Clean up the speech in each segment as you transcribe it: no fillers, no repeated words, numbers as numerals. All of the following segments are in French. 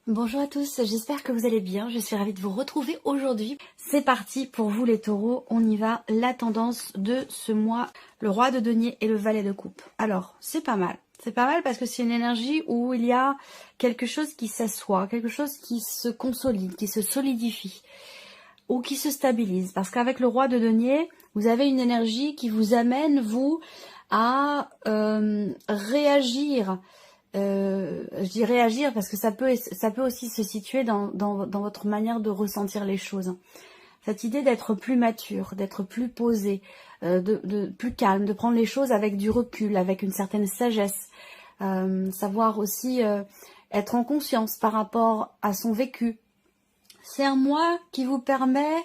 Bonjour à tous, j'espère que vous allez bien, je suis ravie de vous retrouver aujourd'hui. C'est parti pour vous les taureaux, on y va, la tendance de ce mois, le roi de denier et le valet de coupe. Alors, c'est pas mal parce que c'est une énergie où il y a quelque chose qui s'assoit, quelque chose qui se consolide, qui se solidifie ou qui se stabilise. Parce qu'avec le roi de denier, vous avez une énergie qui vous amène, vous, à réagir. Je dis réagir parce que ça peut aussi se situer dans votre manière de ressentir les choses. Cette idée d'être plus mature, d'être plus posé, de plus calme, de prendre les choses avec du recul, avec une certaine sagesse, savoir aussi être en conscience par rapport à son vécu. C'est un mois qui vous permet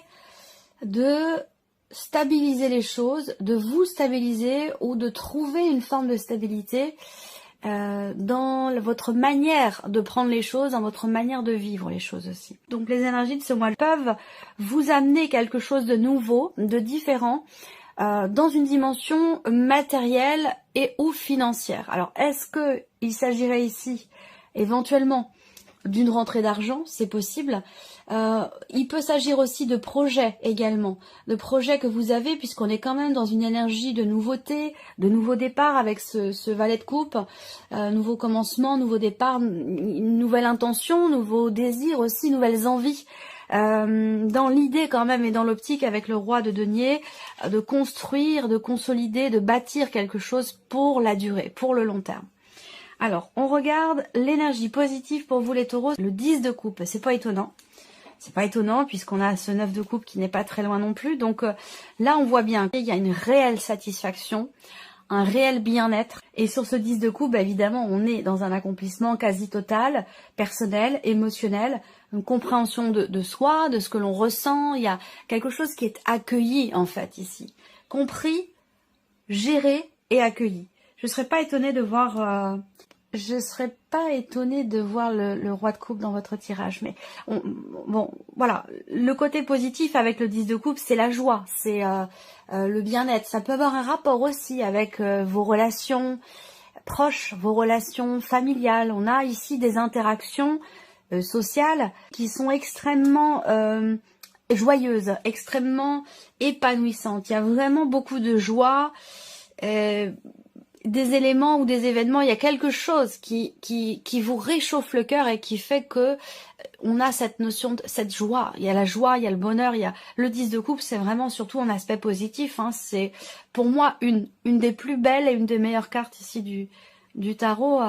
de stabiliser les choses, de vous stabiliser ou de trouver une forme de stabilité dans votre manière de prendre les choses, dans votre manière de vivre les choses aussi. Donc les énergies de ce mois peuvent vous amener quelque chose de nouveau, de différent, dans une dimension matérielle et ou financière. Alors est-ce que il s'agirait ici éventuellement d'une rentrée d'argent? C'est possible. Il peut s'agir aussi de projets également, de projets que vous avez, puisqu'on est quand même dans une énergie de nouveauté, de nouveau départ avec ce valet de coupe, nouveau commencement, nouveau départ, une nouvelle intention, nouveau désir aussi, nouvelles envies. Dans l'idée quand même et dans l'optique avec le roi de denier, de construire, de consolider, de bâtir quelque chose pour la durée, pour le long terme. Alors, on regarde l'énergie positive pour vous les taureaux, le 10 de coupe, c'est pas étonnant. C'est pas étonnant puisqu'on a ce 9 de coupe qui n'est pas très loin non plus. Donc là, on voit bien qu'il y a une réelle satisfaction, un réel bien-être. Et sur ce 10 de coupe, bah, évidemment, on est dans un accomplissement quasi total, personnel, émotionnel, une compréhension de soi, de ce que l'on ressent. Il y a quelque chose qui est accueilli en fait ici. Compris, géré et accueilli. Je ne serais pas étonnée de voir... le roi de coupe dans votre tirage, mais bon, voilà. Le côté positif avec le 10 de coupe, c'est la joie, c'est le bien-être. Ça peut avoir un rapport aussi avec vos relations proches, vos relations familiales. On a ici des interactions sociales qui sont extrêmement joyeuses, extrêmement épanouissantes. Il y a vraiment beaucoup de joie. Des éléments ou des événements, il y a quelque chose qui vous réchauffe le cœur et qui fait que on a cette notion de cette joie. Il y a la joie, il y a le bonheur, il y a le 10 de coupe, c'est vraiment surtout un aspect positif. Hein. C'est pour moi une des plus belles et une des meilleures cartes ici du tarot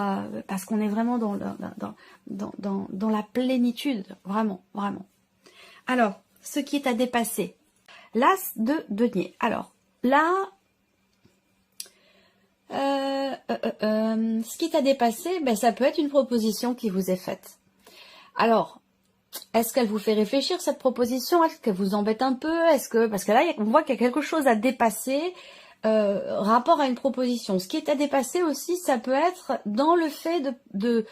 parce qu'on est vraiment dans la plénitude, vraiment, vraiment. Alors, ce qui est à dépasser, l'as de denier. Alors là. Ce qui est à dépasser, ben, ça peut être une proposition qui vous est faite. Alors, est-ce qu'elle vous fait réfléchir cette proposition? Est-ce qu'elle vous embête un peu? Parce que là, on voit qu'il y a quelque chose à dépasser rapport à une proposition. Ce qui est à dépasser aussi, ça peut être dans le fait de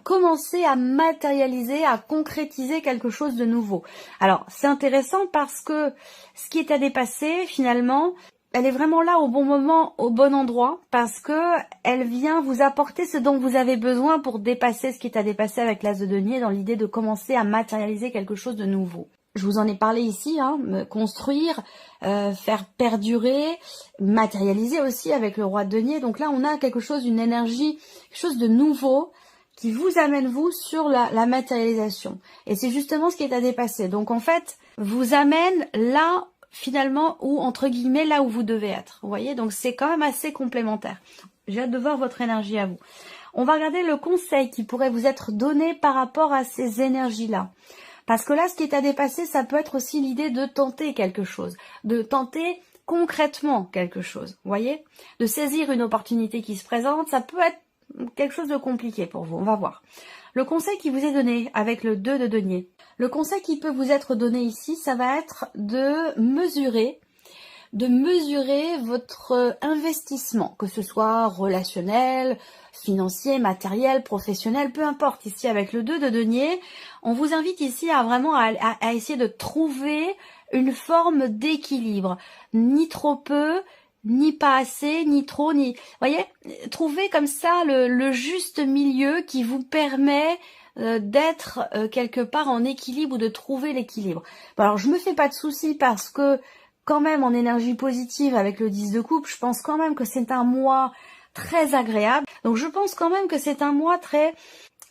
commencer à matérialiser, à concrétiser quelque chose de nouveau. Alors, c'est intéressant parce que ce qui est à dépasser, finalement, elle est vraiment là au bon moment, au bon endroit, parce que elle vient vous apporter ce dont vous avez besoin pour dépasser ce qui est à dépasser avec l'as de denier, dans l'idée de commencer à matérialiser quelque chose de nouveau. Je vous en ai parlé ici, hein, construire, faire perdurer, matérialiser aussi avec le roi de denier. Donc là, on a quelque chose, une énergie, quelque chose de nouveau qui vous amène, vous, sur la matérialisation. Et c'est justement ce qui est à dépasser. Donc en fait, vous amène là finalement, ou entre guillemets, là où vous devez être. Vous voyez, donc c'est quand même assez complémentaire. J'ai hâte de voir votre énergie à vous. On va regarder le conseil qui pourrait vous être donné par rapport à ces énergies-là. Parce que là, ce qui est à dépasser, ça peut être aussi l'idée de tenter quelque chose, de tenter concrètement quelque chose. Vous voyez, de saisir une opportunité qui se présente, ça peut être quelque chose de compliqué pour vous. On va voir. Le conseil qui vous est donné avec le 2 de denier. Le conseil qui peut vous être donné ici, ça va être de mesurer votre investissement, que ce soit relationnel, financier, matériel, professionnel, peu importe. Ici, avec le 2 de denier, on vous invite ici à vraiment à essayer de trouver une forme d'équilibre, ni trop peu, ni pas assez, ni trop, ni... Vous voyez, trouvez comme ça le juste milieu qui vous permet d'être quelque part en équilibre ou de trouver l'équilibre. Bon, alors, je me fais pas de soucis parce que quand même en énergie positive avec le 10 de coupe, je pense quand même que c'est un mois très agréable. Donc, je pense quand même que c'est un mois très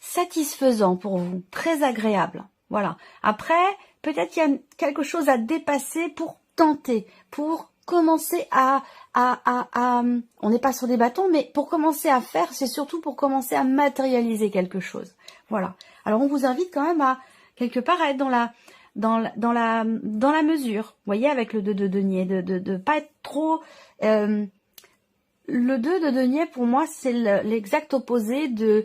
satisfaisant pour vous, très agréable. Voilà. Après, peut-être qu'il y a quelque chose à dépasser pour tenter, pour commencer on n'est pas sur des bâtons, mais pour commencer à faire, c'est surtout pour commencer à matérialiser quelque chose. Voilà. Alors on vous invite quand même à quelque part à être dans la mesure. Vous voyez, avec le 2 de denier, de pas être trop. Le 2 de denier pour moi c'est l'exact opposé de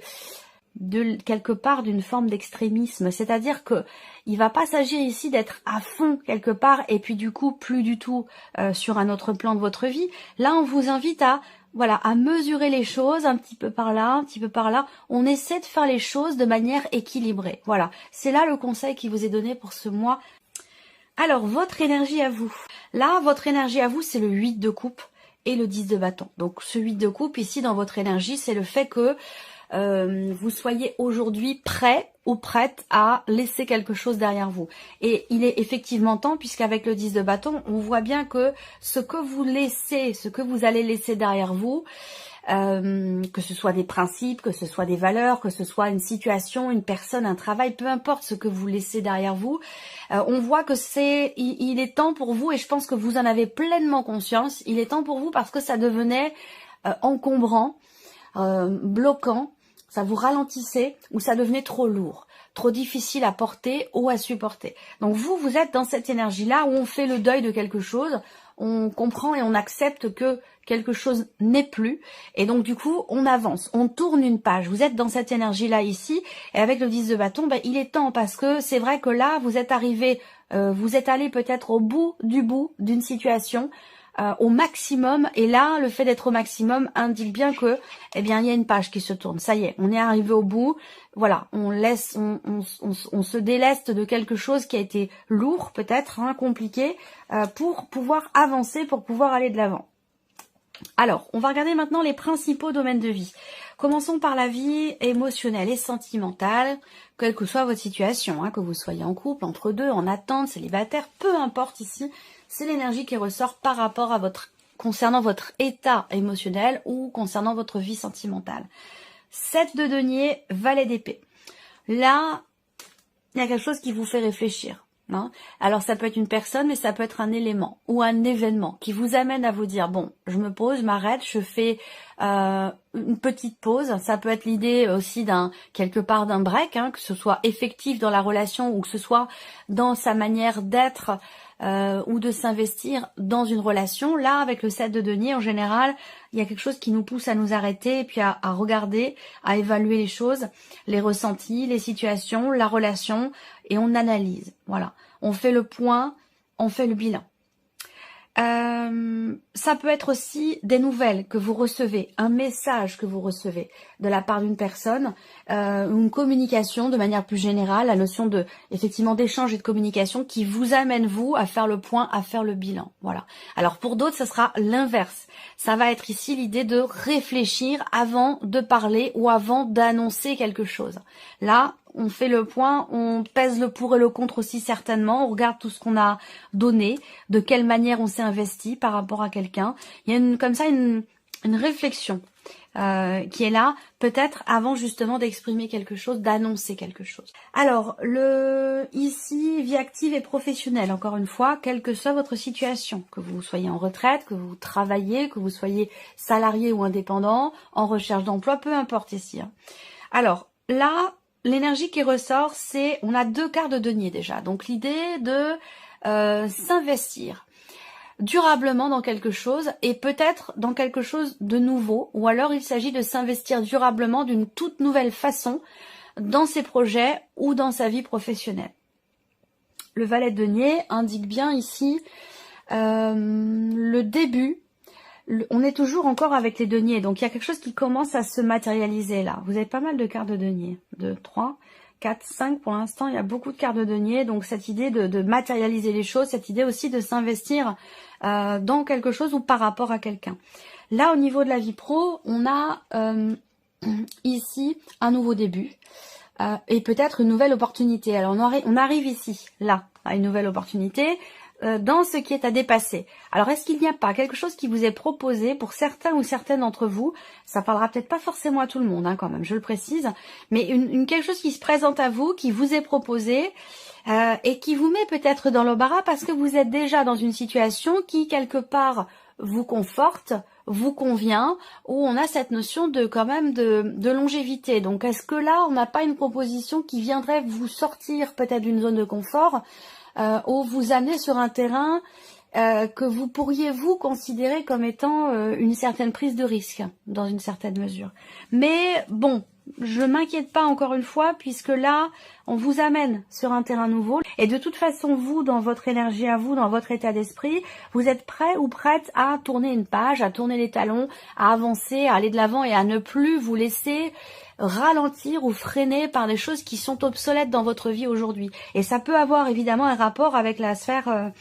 quelque part d'une forme d'extrémisme, c'est-à-dire que il va pas s'agir ici d'être à fond quelque part et puis du coup plus du tout sur un autre plan de votre vie. Là, on vous invite à mesurer les choses un petit peu par là, un petit peu par là. On essaie de faire les choses de manière équilibrée. Voilà, c'est là le conseil qui vous est donné pour ce mois. Alors, votre énergie à vous. Là, votre énergie à vous, c'est le 8 de coupe et le 10 de bâton. Donc, ce 8 de coupe ici dans votre énergie, c'est le fait que vous soyez aujourd'hui prêt ou prête à laisser quelque chose derrière vous. Et il est effectivement temps, puisqu'avec le 10 de bâton, on voit bien que ce que vous laissez, ce que vous allez laisser derrière vous, que ce soit des principes, que ce soit des valeurs, que ce soit une situation, une personne, un travail, peu importe ce que vous laissez derrière vous, on voit que il est temps pour vous, et je pense que vous en avez pleinement conscience, il est temps pour vous parce que ça devenait encombrant, bloquant, ça vous ralentissait ou ça devenait trop lourd, trop difficile à porter ou à supporter. Donc vous êtes dans cette énergie-là où on fait le deuil de quelque chose, on comprend et on accepte que quelque chose n'est plus, et donc du coup on avance, on tourne une page. Vous êtes dans cette énergie-là ici, et avec le 10 de bâton, il est temps, parce que c'est vrai que là vous êtes arrivé, vous êtes allé peut-être au bout d'une situation, au maximum, et là le fait d'être au maximum indique bien que il y a une page qui se tourne, ça y est, on est arrivé au bout, voilà, on se déleste de quelque chose qui a été lourd peut-être, compliqué, pour pouvoir avancer, pour pouvoir aller de l'avant. Alors, on va regarder maintenant les principaux domaines de vie. Commençons par la vie émotionnelle et sentimentale, quelle que soit votre situation, que vous soyez en couple, entre deux, en attente, célibataire, peu importe ici, c'est l'énergie qui ressort par rapport à concernant votre état émotionnel ou concernant votre vie sentimentale. 7 de denier, valet d'épée. Là, il y a quelque chose qui vous fait réfléchir. Alors ça peut être une personne, mais ça peut être un élément ou un événement qui vous amène à vous dire, bon, je me pose, je m'arrête, je fais une petite pause. Ça peut être l'idée aussi quelque part d'un break, que ce soit effectif dans la relation ou que ce soit dans sa manière d'être ou de s'investir dans une relation. Là, avec le 7 de denier, en général, il y a quelque chose qui nous pousse à nous arrêter et puis à regarder, à évaluer les choses, les ressentis, les situations, la relation, et on analyse. Voilà, on fait le point, on fait le bilan. Ça peut être aussi des nouvelles que vous recevez, un message que vous recevez de la part d'une personne, une communication de manière plus générale, la notion effectivement d'échange et de communication qui vous amène vous à faire le point, à faire le bilan. Voilà. Alors pour d'autres, ça sera l'inverse. Ça va être ici l'idée de réfléchir avant de parler ou avant d'annoncer quelque chose. Là, on fait le point, on pèse le pour et le contre aussi certainement, on regarde tout ce qu'on a donné, de quelle manière on s'est investi par rapport à quelqu'un. Il y a une réflexion qui est là, peut-être avant justement d'exprimer quelque chose, d'annoncer quelque chose. Alors, ici, vie active et professionnelle, encore une fois, quelle que soit votre situation, que vous soyez en retraite, que vous travaillez, que vous soyez salarié ou indépendant, en recherche d'emploi, peu importe ici. Alors, là, l'énergie qui ressort, on a 2 quarts de denier déjà. Donc l'idée de s'investir durablement dans quelque chose et peut-être dans quelque chose de nouveau. Ou alors il s'agit de s'investir durablement d'une toute nouvelle façon dans ses projets ou dans sa vie professionnelle. Le valet de denier indique bien ici le début. On est toujours encore avec les deniers, donc il y a quelque chose qui commence à se matérialiser là. Vous avez pas mal de cartes de denier, 2, 3, 4, 5 pour l'instant, il y a beaucoup de cartes de denier, donc cette idée de matérialiser les choses, cette idée aussi de s'investir dans quelque chose ou par rapport à quelqu'un. Là, au niveau de la vie pro, on a ici un nouveau début et peut-être une nouvelle opportunité. Alors on arrive ici, là, à une nouvelle opportunité dans ce qui est à dépasser. Alors est-ce qu'il n'y a pas quelque chose qui vous est proposé pour certains ou certaines d'entre vous? Ça parlera peut-être pas forcément à tout le monde, hein, quand même, je le précise, mais quelque chose qui se présente à vous, qui vous est proposé et qui vous met peut-être dans l'embarras parce que vous êtes déjà dans une situation qui quelque part vous conforte, vous convient, où on a cette notion de quand même de longévité. Donc est-ce que là on n'a pas une proposition qui viendrait vous sortir peut-être d'une zone de confort ou vous amener sur un terrain que vous pourriez vous considérer comme étant une certaine prise de risque dans une certaine mesure. Mais bon, je m'inquiète pas encore une fois puisque là on vous amène sur un terrain nouveau et de toute façon vous dans votre énergie à vous, dans votre état d'esprit, vous êtes prêt ou prête à tourner une page, à tourner les talons, à avancer, à aller de l'avant et à ne plus vous laisser ralentir ou freiner par des choses qui sont obsolètes dans votre vie aujourd'hui. Et ça peut avoir évidemment un rapport avec la sphère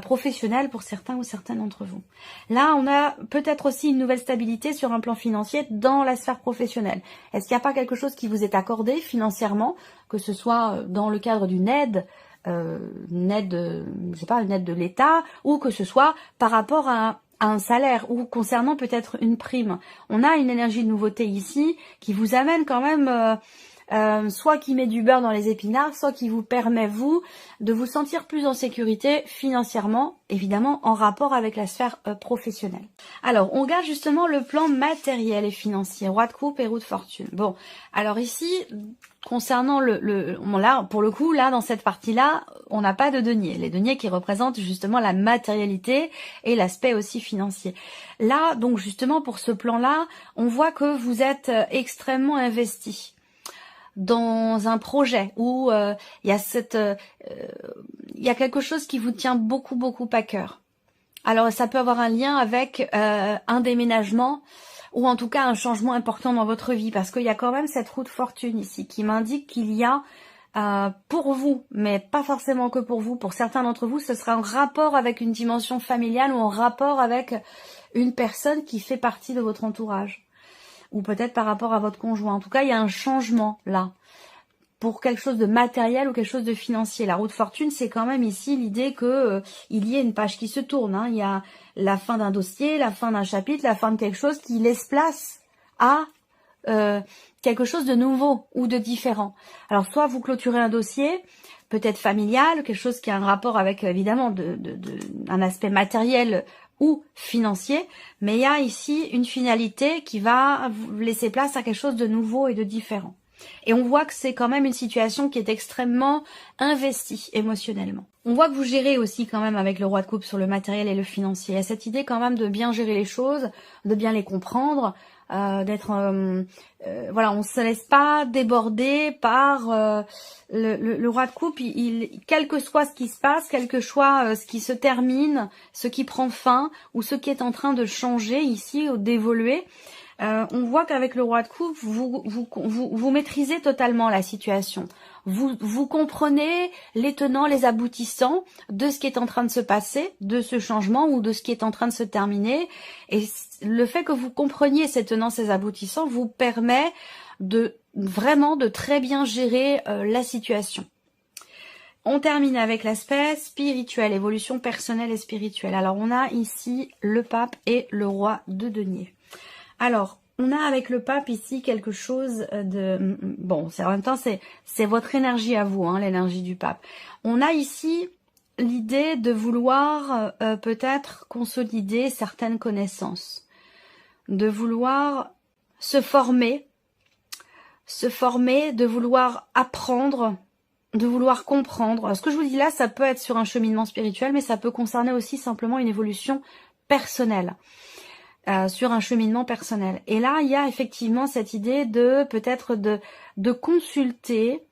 professionnelle pour certains ou certaines d'entre vous. Là, on a peut-être aussi une nouvelle stabilité sur un plan financier dans la sphère professionnelle. Est-ce qu'il n'y a pas quelque chose qui vous est accordé financièrement, que ce soit dans le cadre d'une aide, une aide, je sais pas, une aide de l'État, ou que ce soit par rapport à un salaire ou concernant peut-être une prime. On a une énergie de nouveauté ici qui vous amène quand même soit qui met du beurre dans les épinards, soit qui vous permet vous de vous sentir plus en sécurité financièrement, évidemment en rapport avec la sphère professionnelle. Alors on regarde justement le plan matériel et financier, roi de coupe et roue de fortune. Bon, alors ici concernant là pour le coup là dans cette partie-là, on n'a pas de denier, les deniers qui représentent justement la matérialité et l'aspect aussi financier. Là donc justement pour ce plan-là, on voit que vous êtes extrêmement investi dans un projet où il y a quelque chose qui vous tient beaucoup à cœur. Alors ça peut avoir un lien avec un déménagement ou en tout cas un changement important dans votre vie parce qu'il y a quand même cette roue de fortune ici qui m'indique qu'il y a pour vous, mais pas forcément que pour vous, pour certains d'entre vous, ce sera en rapport avec une dimension familiale ou en rapport avec une personne qui fait partie de votre entourage. Ou peut-être par rapport à votre conjoint. En tout cas, il y a un changement là, pour quelque chose de matériel ou quelque chose de financier. La roue de fortune, c'est quand même ici l'idée que il y ait une page qui se tourne. Hein. Il y a la fin d'un dossier, la fin d'un chapitre, la fin de quelque chose qui laisse place à quelque chose de nouveau ou de différent. Alors, soit vous clôturez un dossier, peut-être familial, quelque chose qui a un rapport avec, évidemment, un aspect matériel ou financier, mais il y a ici une finalité qui va vous laisser place à quelque chose de nouveau et de différent. Et on voit que c'est quand même une situation qui est extrêmement investie émotionnellement. On voit que vous gérez aussi quand même avec le roi de coupe sur le matériel et le financier. Il y a cette idée quand même de bien gérer les choses, de bien les comprendre, d'être voilà, on se laisse pas déborder par le roi de coupe. Quel que soit ce qui se passe, quel que soit ce qui se termine, ce qui prend fin ou ce qui est en train de changer ici ou d'évoluer, on voit qu'avec le roi de coupe, vous maîtrisez totalement la situation. Vous comprenez les tenants, les aboutissants de ce qui est en train de se passer, de ce changement ou de ce qui est en train de se terminer. Et le fait que vous compreniez ces tenants, ces aboutissants vous permet vraiment de très bien gérer la situation. On termine avec l'aspect spirituel, évolution personnelle et spirituelle. Alors on a ici le pape et le roi de denier. Alors, on a avec le pape ici quelque chose de... Bon, en même temps, c'est votre énergie à vous, hein, l'énergie du pape. On a ici l'idée de vouloir peut-être consolider certaines connaissances, de vouloir se former, de vouloir apprendre, de vouloir comprendre. Alors, ce que je vous dis là, ça peut être sur un cheminement spirituel, mais ça peut concerner aussi simplement une évolution personnelle. Sur un cheminement personnel. Et là, il y a effectivement cette idée de peut-être de consulter,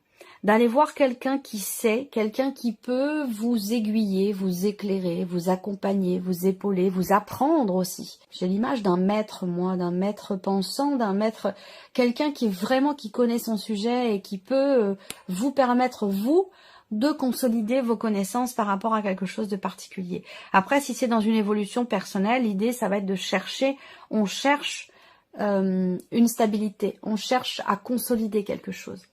d'aller voir quelqu'un qui sait, quelqu'un qui peut vous aiguiller, vous éclairer, vous accompagner, vous épauler, vous apprendre aussi. J'ai l'image d'un maître, moi, d'un maître pensant, d'un maître, quelqu'un qui connaît son sujet et qui peut vous permettre, vous, de consolider vos connaissances par rapport à quelque chose de particulier. Après, si c'est dans une évolution personnelle, l'idée, ça va être de chercher, on cherche une stabilité, on cherche à consolider quelque chose.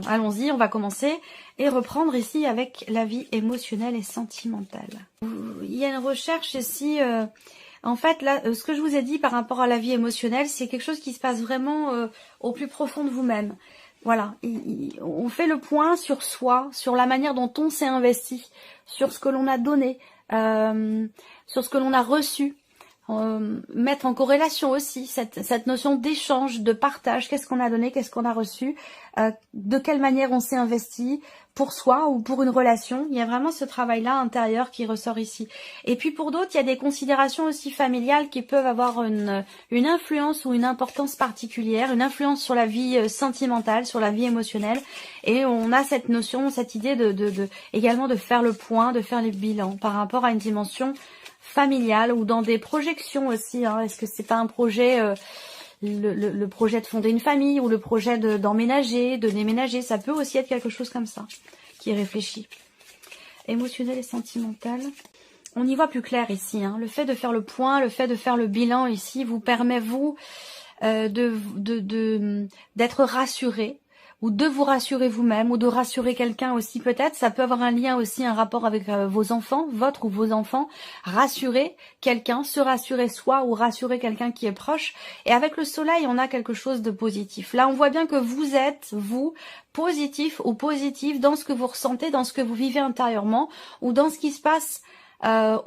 Allons-y, on va commencer et reprendre ici avec la vie émotionnelle et sentimentale. Il y a une recherche ici, en fait là, ce que je vous ai dit par rapport à la vie émotionnelle, c'est quelque chose qui se passe vraiment au plus profond de vous-même. Voilà, on fait le point sur soi, sur la manière dont on s'est investi, sur ce que l'on a donné, sur ce que l'on a reçu. Mettre en corrélation aussi cette notion d'échange, de partage, qu'est-ce qu'on a donné, qu'est-ce qu'on a reçu, de quelle manière on s'est investi pour soi ou pour une relation. Il y a vraiment ce travail-là intérieur qui ressort ici. Et puis pour d'autres, il y a des considérations aussi familiales qui peuvent avoir une influence ou une importance particulière, une influence sur la vie sentimentale, sur la vie émotionnelle. Et on a cette notion, cette idée également de faire le point, de faire les bilans par rapport à une dimension familiale ou dans des projections aussi. Hein. Est-ce que c'est pas un projet, le projet de fonder une famille ou le projet d'emménager, de déménager, ça peut aussi être quelque chose comme ça qui est réfléchi. Émotionnel et sentimental. On y voit plus clair ici. Hein. Le fait de faire le point, le fait de faire le bilan ici vous permet vous d'être rassuré, ou de vous rassurer vous-même, ou de rassurer quelqu'un aussi peut-être. Ça peut avoir un lien aussi, un rapport avec vos enfants, votre ou vos enfants. Rassurer quelqu'un, se rassurer soi ou rassurer quelqu'un qui est proche. Et avec le soleil, on a quelque chose de positif. Là, on voit bien que vous êtes, vous, positif ou positive dans ce que vous ressentez, dans ce que vous vivez intérieurement, ou dans ce qui se passe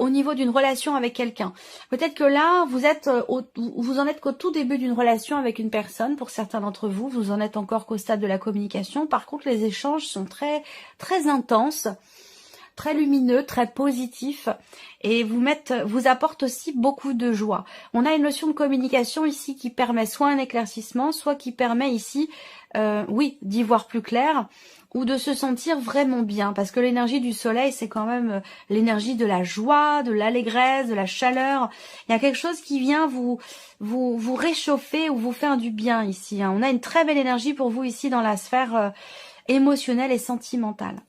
au niveau d'une relation avec quelqu'un. Peut-être que là, vous en êtes qu'au tout début d'une relation avec une personne. Pour certains d'entre vous, vous en êtes encore qu'au stade de la communication. Par contre, les échanges sont très, très intenses, très lumineux, très positifs et vous apportent aussi beaucoup de joie. On a une notion de communication ici qui permet soit un éclaircissement, soit qui permet ici, oui, d'y voir plus clair, ou de se sentir vraiment bien, parce que l'énergie du soleil, c'est quand même l'énergie de la joie, de l'allégresse, de la chaleur. Il y a quelque chose qui vient vous réchauffer ou vous faire du bien ici. Hein. On a une très belle énergie pour vous ici dans la sphère émotionnelle et sentimentale.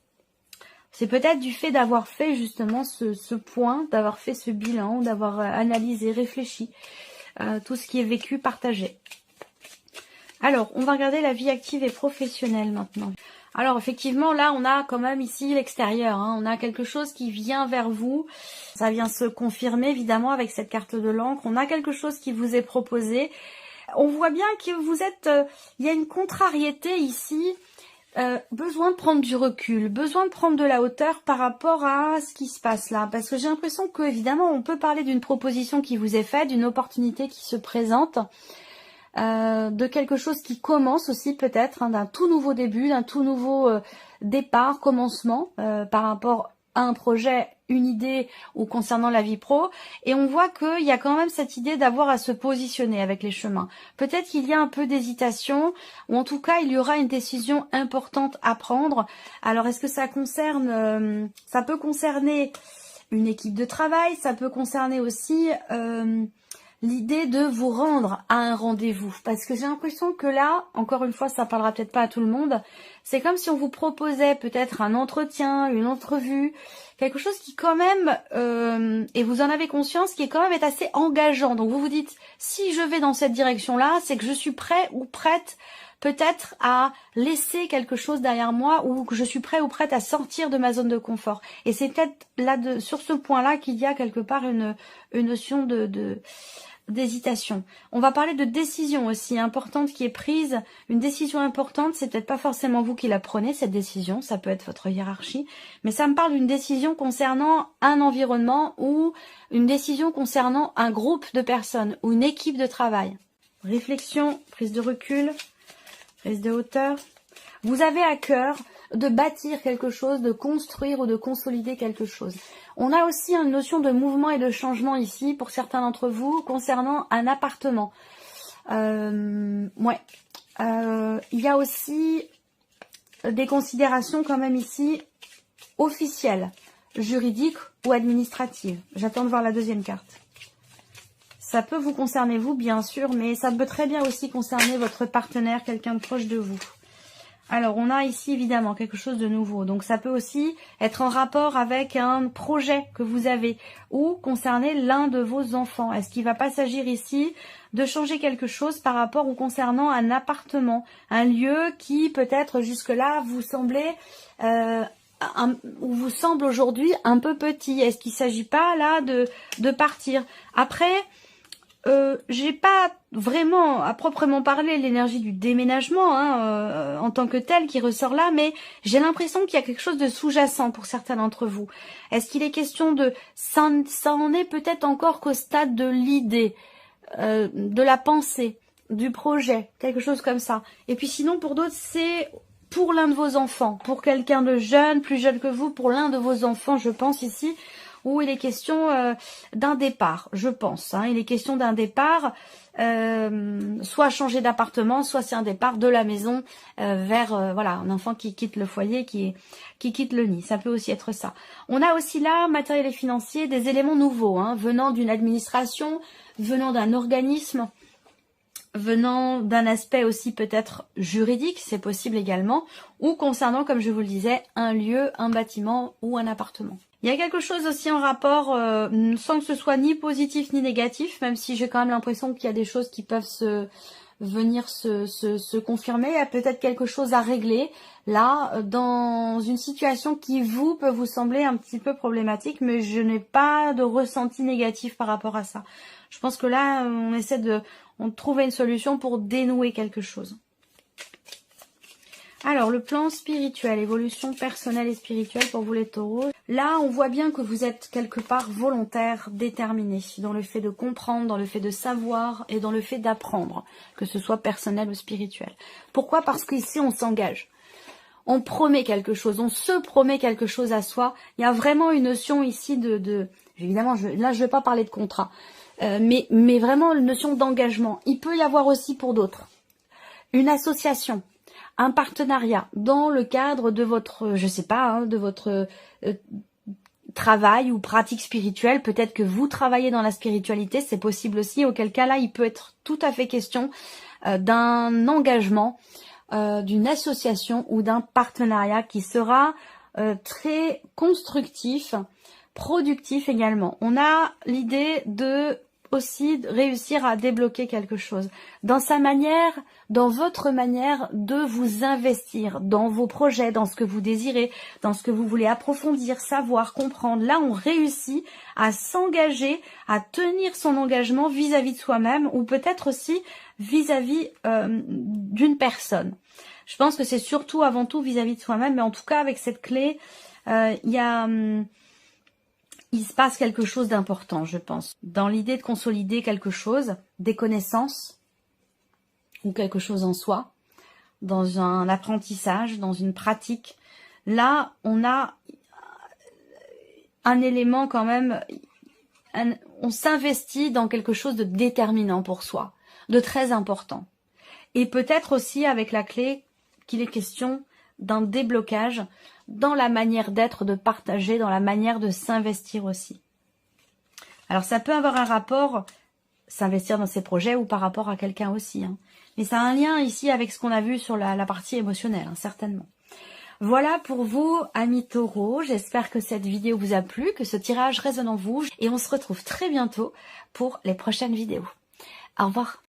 C'est peut-être du fait d'avoir fait justement ce point, d'avoir fait ce bilan, d'avoir analysé, réfléchi, tout ce qui est vécu, partagé. Alors, on va regarder la vie active et professionnelle maintenant. Alors effectivement, là, on a quand même ici l'extérieur. Hein. On a quelque chose qui vient vers vous. Ça vient se confirmer évidemment avec cette carte de l'encre. On a quelque chose qui vous est proposé. On voit bien que vous êtes... il y a une contrariété ici. Besoin de prendre du recul, besoin de prendre de la hauteur par rapport à ce qui se passe là. Parce que j'ai l'impression que évidemment, on peut parler d'une proposition qui vous est faite, d'une opportunité qui se présente. De quelque chose qui commence aussi peut-être, hein, d'un tout nouveau début, d'un tout nouveau départ, commencement par rapport à un projet, une idée ou concernant la vie pro. Et on voit qu'il y a quand même cette idée d'avoir à se positionner avec les chemins. Peut-être qu'il y a un peu d'hésitation ou en tout cas il y aura une décision importante à prendre. Alors est-ce que ça concerne, ça peut concerner une équipe de travail, ça peut concerner aussi... l'idée de vous rendre à un rendez-vous. Parce que j'ai l'impression que là, encore une fois, ça parlera peut-être pas à tout le monde, c'est comme si on vous proposait peut-être un entretien, une entrevue, quelque chose qui quand même, et vous en avez conscience, qui est quand même est assez engageant. Donc vous vous dites, si je vais dans cette direction-là, c'est que je suis prêt ou prête peut-être à laisser quelque chose derrière moi ou que je suis prêt ou prête à sortir de ma zone de confort. Et c'est peut-être là sur ce point-là qu'il y a quelque part une notion d'hésitation. On va parler de décision aussi importante qui est prise. Une décision importante, c'est peut-être pas forcément vous qui la prenez, cette décision, ça peut être votre hiérarchie, mais ça me parle d'une décision concernant un environnement ou une décision concernant un groupe de personnes ou une équipe de travail. Réflexion, prise de recul, prise de hauteur. Vous avez à cœur de bâtir quelque chose, de construire ou de consolider quelque chose. On a aussi une notion de mouvement et de changement ici pour certains d'entre vous concernant un appartement. Il y a aussi des considérations quand même ici officielles, juridiques ou administratives. J'attends de voir la deuxième carte. Ça peut vous concerner vous, bien sûr, mais ça peut très bien aussi concerner votre partenaire, quelqu'un de proche de vous. Alors, on a ici évidemment quelque chose de nouveau. Donc, ça peut aussi être en rapport avec un projet que vous avez ou concerner l'un de vos enfants. Est-ce qu'il ne va pas s'agir ici de changer quelque chose par rapport ou concernant un appartement, un lieu qui peut-être jusque-là vous semblait ou vous semble aujourd'hui un peu petit? Est-ce qu'il ne s'agit pas là de partir? Après, j'ai pas vraiment à proprement parler l'énergie du déménagement en tant que tel qui ressort là, mais j'ai l'impression qu'il y a quelque chose de sous-jacent pour certains d'entre vous. Est-ce qu'il est question de ça en est peut-être encore qu'au stade de l'idée, de la pensée, du projet, quelque chose comme ça. Et puis sinon pour d'autres c'est pour l'un de vos enfants, pour quelqu'un de jeune, plus jeune que vous, pour l'un de vos enfants, je pense ici, où il est question d'un départ, je pense. Il est question d'un départ, soit changer d'appartement, soit c'est un départ de la maison vers voilà, un enfant qui quitte le foyer, qui quitte le nid. Ça peut aussi être ça. On a aussi là, matériel et financier, des éléments nouveaux, venant d'une administration, venant d'un organisme, venant d'un aspect aussi peut-être juridique, c'est possible également, ou concernant, comme je vous le disais, un lieu, un bâtiment ou un appartement. Il y a quelque chose aussi en rapport, sans que ce soit ni positif ni négatif, même si j'ai quand même l'impression qu'il y a des choses qui peuvent venir se confirmer. Il y a peut-être quelque chose à régler là, dans une situation qui peut vous sembler un petit peu problématique, mais je n'ai pas de ressenti négatif par rapport à ça. Je pense que là, on essaie de trouver une solution pour dénouer quelque chose. Alors, le plan spirituel, évolution personnelle et spirituelle pour vous les taureaux. Là, on voit bien que vous êtes quelque part volontaire, déterminé, dans le fait de comprendre, dans le fait de savoir et dans le fait d'apprendre, que ce soit personnel ou spirituel. Pourquoi? Parce qu'ici, on s'engage. On promet quelque chose, on se promet quelque chose à soi. Il y a vraiment une notion ici évidemment, là, je ne vais pas parler de contrat, mais vraiment une notion d'engagement. Il peut y avoir aussi pour d'autres une association, un partenariat dans le cadre de votre, je sais pas, de votre travail ou pratique spirituelle. Peut-être que vous travaillez dans la spiritualité, c'est possible aussi. Auquel cas là, il peut être tout à fait question d'un engagement, d'une association ou d'un partenariat qui sera très constructif, productif également. On a l'idée de aussi réussir à débloquer quelque chose dans sa manière, dans votre manière de vous investir dans vos projets, dans ce que vous désirez, dans ce que vous voulez approfondir, savoir, comprendre. Là, on réussit à s'engager, à tenir son engagement vis-à-vis de soi-même ou peut-être aussi vis-à-vis d'une personne. Je pense que c'est surtout avant tout vis-à-vis de soi-même, mais en tout cas avec cette clé, il se passe quelque chose d'important, je pense. Dans l'idée de consolider quelque chose, des connaissances ou quelque chose en soi, dans un apprentissage, dans une pratique, là, on a un élément quand même, on s'investit dans quelque chose de déterminant pour soi, de très important. Et peut-être aussi avec la clé qu'il est question d'un déblocage dans la manière d'être, de partager, dans la manière de s'investir aussi. Alors ça peut avoir un rapport, s'investir dans ses projets ou par rapport à quelqu'un aussi. Mais ça a un lien ici avec ce qu'on a vu sur la partie émotionnelle, certainement. Voilà pour vous, amis taureaux. J'espère que cette vidéo vous a plu, que ce tirage résonne en vous. Et on se retrouve très bientôt pour les prochaines vidéos. Au revoir.